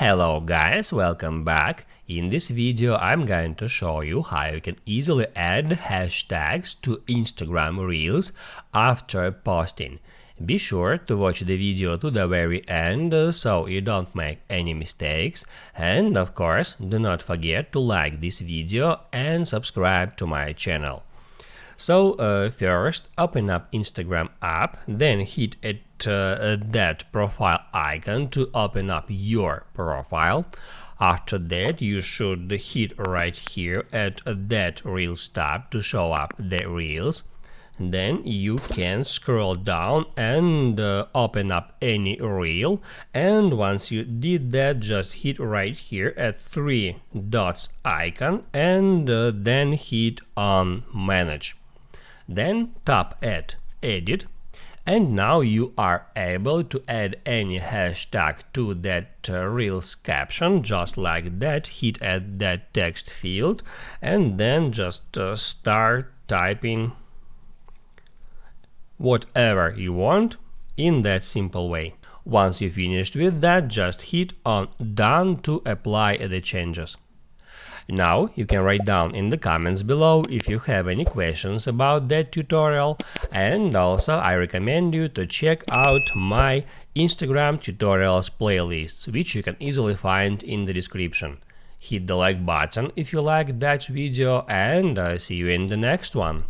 Hello guys, welcome back. In this video I'm going to show you how you can easily add hashtags to Instagram Reels after posting. Be sure to watch the video to the very end so you don't make any mistakes, and of course do not forget to like this video and subscribe to my channel. So first open up Instagram app, then hit that profile icon to open up your profile. After that you should hit right here at that Reels tab to show up the Reels. Then you can scroll down and open up any reel, and once you did that, just hit right here at three dots icon and then hit on manage. Then tap at edit, and now you are able to add any hashtag to that Reels caption, just like that. Hit at that text field and then just start typing whatever you want in that simple way. Once you finished with that, just hit on done to apply the changes. Now you can write down in the comments below if you have any questions about that tutorial, and also I recommend you to check out my Instagram tutorials playlists, which you can easily find in the description. Hit the like button if you liked that video, and see you in the next one.